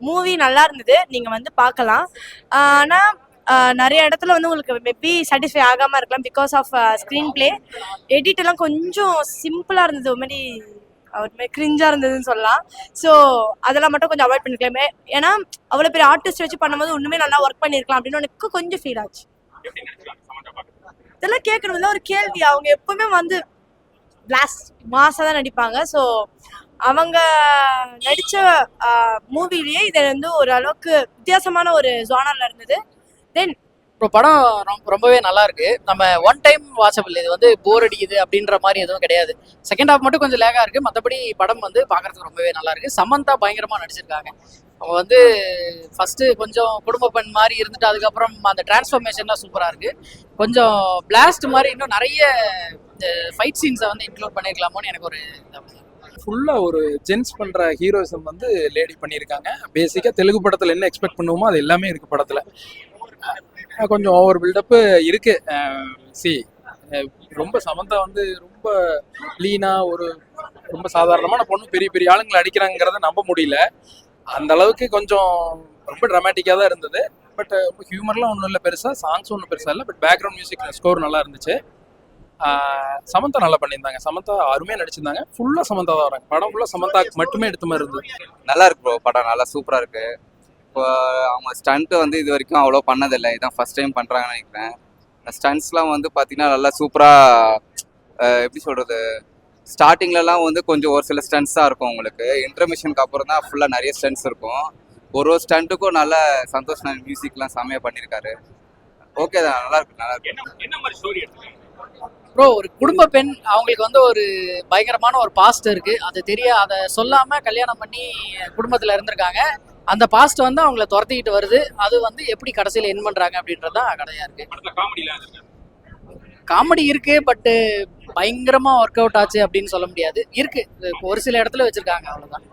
Movie நல்லா இருந்தது, நீங்க வந்து பார்க்கலாம். ஆனா நிறைய இடத்துல வந்து உங்களுக்கு மேபி சாட்டிஸ்ஃபை ஆகாம இருக்கலாம் because of screen play. Edit எல்லாம் கொஞ்சம் சிம்பிளா இருந்தது, ஒரு மாதிரி கிரிஞ்சா இருந்ததுன்னு சொல்லலாம். ஸோ அதெல்லாம் மட்டும் கொஞ்சம் அவாய்ட் பண்ணிக்கலாமே, ஏன்னா அவ்வளோ பெரிய ஆர்டிஸ்ட் வச்சு பண்ணும்போது ஒண்ணுமே நல்லா ஒர்க் பண்ணிருக்கலாம் அப்படின்னு எனக்கு கொஞ்சம் ஃபீல் ஆச்சு. இதெல்லாம் கேட்கணும் ஒரு கேள்வி. அவங்க எப்பவுமே வந்து பிளாஸ்ட் மாசா தான் நடிப்பாங்க. ஸோ அவங்க நடிச்ச மூவிலேயே இது வந்து ஒரு அளவுக்கு வித்தியாசமான ஒரு ஜானர்ல இருந்தது. தென் இப்போ படம் ரொம்பவே நல்லா இருக்கு. நம்ம ஒன் டைம் வாட்சபிள், இது வந்து போர் அடிக்குது அப்படின்ற மாதிரி எதுவும் கிடையாது. செகண்ட் ஹாஃப் மட்டும் கொஞ்சம் லேகா இருக்கு, மற்றபடி படம் வந்து பார்க்கறதுக்கு ரொம்பவே நல்லா இருக்கு. சமந்தா பயங்கரமா நடிச்சிருக்காங்க. அவங்க வந்து ஃபர்ஸ்ட் கொஞ்சம் குடும்ப பெண் மாதிரி இருந்துட்டு அதுக்கப்புறம் அந்த டிரான்ஸ்ஃபர்மேஷன்லாம் சூப்பராக இருக்கு. கொஞ்சம் பிளாஸ்ட் மாதிரி இன்னும் நிறைய ஃபைட் சீன்ஸை வந்து இன்க்ளூட் பண்ணியிருக்கலாமோன்னு எனக்கு ஒரு ஃபுல்லாக ஒரு ஜென்ஸ் பண்ணுற ஹீரோயிசம் வந்து லேடி பண்ணியிருக்காங்க. பேசிக்காக தெலுங்கு படத்தில் என்ன எக்ஸ்பெக்ட் பண்ணுவோமோ அது எல்லாமே இருக்குது படத்தில். கொஞ்சம் ஓவர் பில்டப்பு இருக்குது. சி ரொம்ப சமந்தா வந்து ரொம்ப லீனாக ஒரு ரொம்ப சாதாரணமான பொண்ணு பெரிய பெரிய ஆளுங்களை அடிக்கிறாங்கிறத நம்ப முடியல. அந்த அளவுக்கு கொஞ்சம் ரொம்ப ட்ராமேட்டிக்காக தான் இருந்தது. பட் ஹியூமர்லாம் ஒன்றும் இல்லை பெருசாக, சாங்ஸ் ஒன்றும் பெருசாக இல்லை. பட் பேக்ரவுண்ட் மியூசிக் ஸ்கோர் நல்லா இருந்துச்சு. சமந்தா நல்லா பண்ணியிருந்தாங்க. சமந்தா அருமையாக நடிச்சிருந்தாங்க. ஃபுல்லாக சமந்தா தான் வராங்க. படம் ஃபுல்லாக சமந்தாக்கு மட்டுமே எடுத்த மாதிரி இருந்தது. நல்லா இருக்கு ப்ரோ, படம் நல்லா சூப்பராக இருக்கு. இப்போ அவங்க ஸ்டண்ட்டு வந்து இது வரைக்கும் அவ்வளோ பண்ணதில்லை, இதான் ஃபர்ஸ்ட் டைம் பண்ணுறாங்கன்னு நினைக்கிறேன். ஸ்டண்ட்ஸ்லாம் வந்து பார்த்தீங்கன்னா நல்லா சூப்பராக, எப்படி சொல்கிறது, ஸ்டார்டிங்லலாம் வந்து கொஞ்சம் ஒரு சில ஸ்டண்ட்ஸ் தான் இருக்கும். உங்களுக்கு இன்டர்மிஷனுக்கு அப்புறம் தான் ஃபுல்லாக நிறைய ஸ்டண்ட்ஸ் இருக்கும். ஒரு ஸ்டண்ட்டுக்கும் நல்ல சந்தோஷ் மியூசிக்லாம் செம்மையாக பண்ணியிருக்காரு. ஓகே தான், நல்லா இருக்கு நல்லா இருக்கு. ப்ரோ, ஒரு குடும்ப பெண், அவங்களுக்கு வந்து ஒரு பயங்கரமான ஒரு பாஸ்ட் இருக்கு, அது அதை சொல்லாம கல்யாணம் பண்ணி குடும்பத்துல இருந்திருக்காங்க. அந்த பாஸ்ட் வந்து அவங்கள துரத்திக்கிட்டு வருது. அது வந்து எப்படி கடைசியில் என் பண்றாங்க அப்படின்றதான் கதையா இருக்கு. காமெடி இருக்கு, பட் பயங்கரமா ஒர்க் அவுட் ஆச்சு அப்படின்னு சொல்ல முடியாது. இருக்கு, ஒரு சில இடத்துல வச்சிருக்காங்க, அவ்வளவுதான்.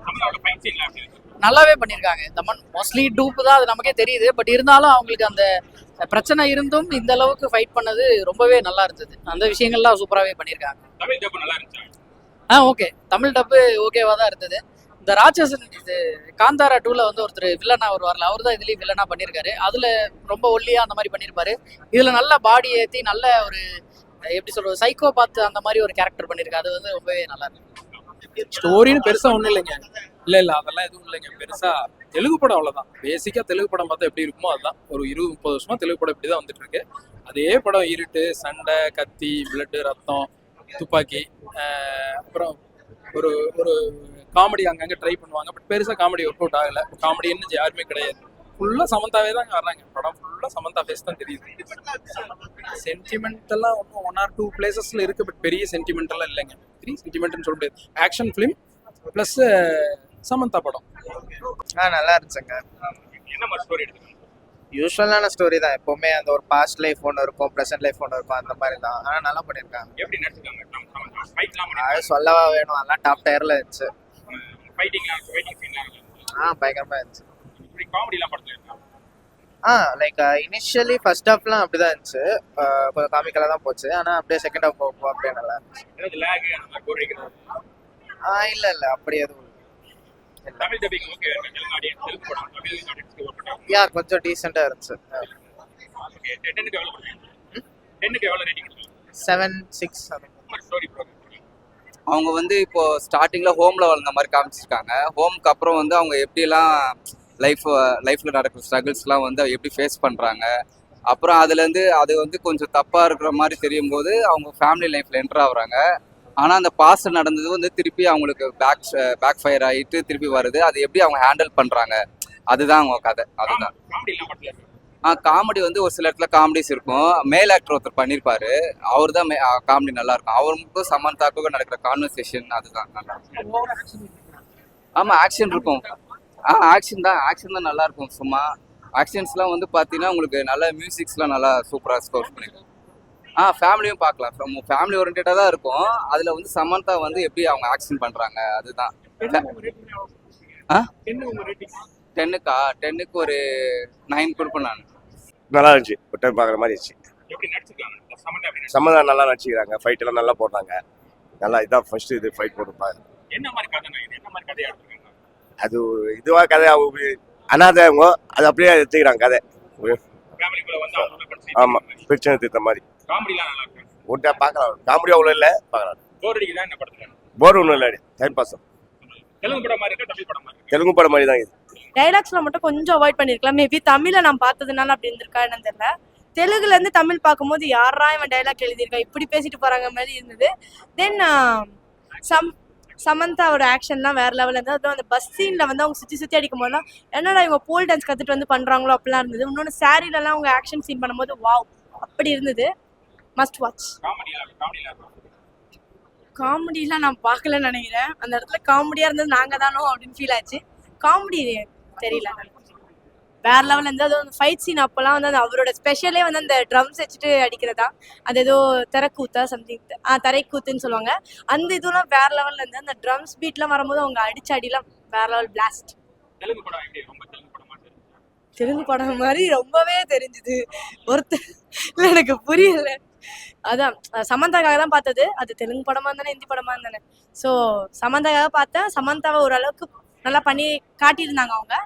நல்லாவே பண்ணியிருக்காங்க. தமன் மோஸ்ட்லி டூப்பு தான், அது நமக்கே தெரியுது. பட் இருந்தாலும் அவங்களுக்கு அந்த பிரச்சனை இருந்தும் இந்த அளவுக்கு ஃபைட் பண்ணது ரொம்பவே நல்லா இருந்தது. அந்த விஷயங்கள்லாம் சூப்பராகவே பண்ணியிருக்காங்க. ஓகே, தமிழ் டப்பு ஓகேவா தான் இருந்தது. இந்த ராட்சசன், இது காந்தாரா 2ல வந்து ஒருத்தர் வில்லனா வருவார்ல, அவர் தான் இதுலேயும் வில்லனா பண்ணியிருக்காரு. அதில் ரொம்ப ஒல்லியா அந்த மாதிரி பண்ணியிருப்பாரு. இதில் நல்ல பாடி ஏற்றி நல்ல ஒரு எப்படி சொல்றது, சைக்கோ பார்த்து அந்த மாதிரி ஒரு கேரக்டர் பண்ணியிருக்காரு. அது வந்து ரொம்பவே நல்லா இருக்கு. ஸ்டோரின்னு பெருசாக ஒன்றும் இல்லைங்க. இல்லை அதெல்லாம் எதுவும் இல்லைங்க பெருசாக. தெலுங்கு படம் அவ்வளோதான். பேசிக்காக தெலுங்கு படம் பார்த்தா எப்படி இருக்குமோ அதுதான். ஒரு 20-30 வருஷமா தெலுங்கு படம் இப்படி தான் வந்துட்டு இருக்கு. அதே படம் இருட்டு, சண்டை, கத்தி, பிளட்டு, ரத்தம், துப்பாக்கி, அப்புறம் ஒரு ஒரு காமெடி அங்கங்கே ட்ரை பண்ணுவாங்க. பட் பெருசாக காமெடி ஒர்க் அவுட் ஆகலை. காமெடின்னு யாருமே கிடையாது. ஃபுல்லாக சமந்தாவே தான் வர்றாங்க. படம் ஃபுல்லாக சமந்தா ஃபேஸ் தான் தெரியுது. சென்டிமெண்டெல்லாம் ஒன்றும் 1 or 2 பிளேசஸில் இருக்குது. பட் பெரிய சென்டிமெண்டெல்லாம் இல்லைங்க. பெரிய சென்டிமெண்ட்னு சொல்ல முடியாது. ஆக்ஷன் ஃபிலிம் ப்ளஸ் சமந்தா படம். நல்லா இருந்துச்சுங்க. யூஸ்வலான ஸ்டோரி தான். எப்பவுமே அந்த ஒரு பாஸ்ட் லைஃப் ஒன்று இருக்கும், ப்ரெசென்ட் லைஃப் ஒன்று இருக்கும், அந்த மாதிரி தான். ஆனால் நல்லா பண்ணியிருக்காங்க. அது சொல்லவா வேணும், அதெல்லாம் டாப் டயர்ல இருந்துச்சு. பயங்கரமா இருந்துச்சு. லைக் இனிஷியலி ஃபர்ஸ்ட் ஹாஃப்லாம் அப்படிதான் இருந்துச்சு, கொஞ்சம் காமிக்கலாக தான் போச்சு. ஆனால் அப்படியே செகண்ட் ஹாஃப் போகும் அப்படியே நல்லா இருந்துச்சு. இல்லை அப்படி எதுவும் கொஞ்சம் டீசெண்டா இருந்துச்சு. 7-6. அவங்க வந்து இப்போ ஸ்டார்டிங்ல ஹோம்ல வளர்ந்த மாதிரி காமிச்சிருக்காங்க. ஹோம்க்கு அப்புறம் வந்து அவங்க எப்படிலாம் லைஃப்ல நடக்கிற ஸ்ட்ரகிள்ஸ்லாம் வந்து எப்படி ஃபேஸ் பண்றாங்க. அப்புறம் அதுலேருந்து அது வந்து கொஞ்சம் தப்பா இருக்கிற மாதிரி தெரியும் போது அவங்க ஃபேமிலி லைஃப்ல என்டர் ஆகுறாங்க. ஆனால் அந்த பாஸ்ட் நடந்தது வந்து திருப்பி அவங்களுக்கு பேக் ஃபயர் ஆகிட்டு திருப்பி வருது. அது எப்படி அவங்க ஹேண்டில் பண்ணுறாங்க, அதுதான் அவங்க கதை. அதுதான் காமெடி வந்து ஒரு சில இடத்துல காமெடிஸ் இருக்கும். மேல் ஆக்டர் ஒருத்தர் பண்ணியிருப்பாரு, அவர் தான் காமெடி நல்லா இருக்கும். அவருக்கும் சமந்தாக்கும் நடக்கிற கான்வர்சேஷன் அதுதான் நல்லா இருக்கும். ஆமாம், ஆக்ஷன் இருக்கும். ஆக்ஷன் தான் நல்லா இருக்கும். சும்மா ஆக்ஷன்ஸ்லாம் வந்து பார்த்தீங்கன்னா உங்களுக்கு நல்ல மியூசிக்ஸ்லாம் நல்லா சூப்பராக ஸ்கோர் பண்ணியிருக்கோம். ஃபேமிலியும் பார்க்கலாம். ஃபேமிலி ஓரியன்டாக தான் இருக்கும். அதில் வந்து சமந்தா வந்து எப்படி அவங்க ஆக்ஷன் பண்ணுறாங்க அதுதான். 10க்கு ஒரு 9 கொடுப்பேன் நான். நல்லா இருந்துச்சு, ஒரு டைம் பார்க்குற மாதிரி இருந்துச்சு. சமந்தா நல்லா நடிச்சுக்கிறாங்க, ஃபைட் எல்லாம் நல்லா போடுறாங்க. நல்லா இதான் ஃபர்ஸ்ட் இது ஃபைட் போட்டுருப்பாங்க. அது இதுவாக கதை அனாதை அவங்க அது அப்படியே எடுத்துக்கிறாங்க கதை. ஆமா, பிரச்சனை தீர்த்த மாதிரி ஒன்றா பார்க்கலாம். காமெடி அவ்வளோ இல்லை, பார்க்கலாம். போர் ஒன்றும் இல்லை, டைம் பாஸ். தெலுங்கு படம் மாதிரி தான் இது. டைலாக்ஸ்ல மட்டும் கொஞ்சம் அவாய்ட் பண்ணிருக்கலாம். மேபி தமிழ்ல நான் பார்த்ததுனால அப்படி இருந்திருக்கா என்னன்னு தெரியல. தெலுங்குல இருந்து தமிழ் பார்க்கும்போது யாரா இவன் டைலாக் எழுதியிருக்கா, இப்படி பேசிட்டு போறாங்க மாதிரி இருந்தது. தென் சமந்தாவோட ஆக்ஷன்லாம் வேற லெவலில் இருந்தது. அதுவும் அந்த பஸ் சீன்ல வந்து அவங்க சுற்றி சுற்றி அடிக்கும் போதெல்லாம் என்னடா இவங்க போல் டான்ஸ் கற்றுட்டு வந்து பண்றாங்களோ அப்படிலாம் இருந்தது. இன்னொன்று சாரீலலாம் அவங்க ஆக்ஷன் சீன் பண்ணும்போது வாவ் அப்படி இருந்தது. Must watch. காமெடிலாம் நான் பார்க்கலன்னு நினைக்கிறேன். அந்த இடத்துல காமெடியா இருந்தது நாங்க தானோ அப்படின்னு ஃபீல் ஆச்சு. காமெடி தெரியல, வேற லெவலில் இருந்து. அது ஃபைட் சீன் அப்போல்லாம் வந்து அது அவரோட ஸ்பெஷலே வந்து அந்த ட்ரம்ஸ் வச்சுட்டு அடிக்கிறதா, அது ஏதோ திரைக்கூத்தா சம்திங், தரைக்கூத்துன்னு சொல்லுவாங்க. அந்த இதுலாம் வேற லெவலில் இருந்து. அந்த ட்ரம்ஸ் பீட்லாம் வரும்போது அவங்க அடிச்ச அடிலாம் வேற லெவல் பிளாஸ்ட். தெலுங்கு படம் மாதிரி ரொம்பவே தெரிஞ்சுது. ஒருத்தர் எனக்கு புரியல. அதான் சமந்தாக்காக தான் பார்த்தது. அது தெலுங்கு படமா இருந்தானே ஹிந்தி படமா இருந்தானே. ஸோ சமந்தாக்காக பார்த்தேன். சமந்தாவை ஓரளவுக்கு நல்லா பண்ணி காட்டியிருந்தாங்க அவங்க.